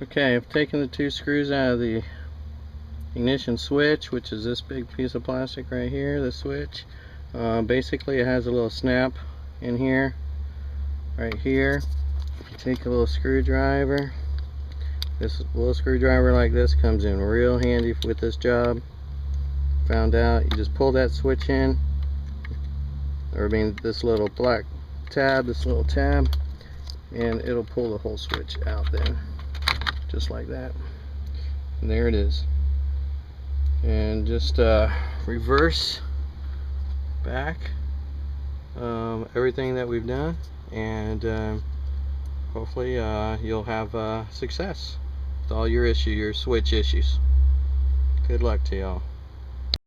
Okay, I've taken the two screws out of the ignition switch, which is this big piece of plastic right here, the switch. Basically it has a little snap in here, right here. You take a little screwdriver. This little screwdriver like this comes in real handy with this job. Found out, you just pull that switch in, or I mean this little black tab, this little tab, and it'll pull the whole switch out then, just like that. And there it is. And just reverse back everything that we've done, and hopefully you'll have success with all your switch issues. Good luck to y'all.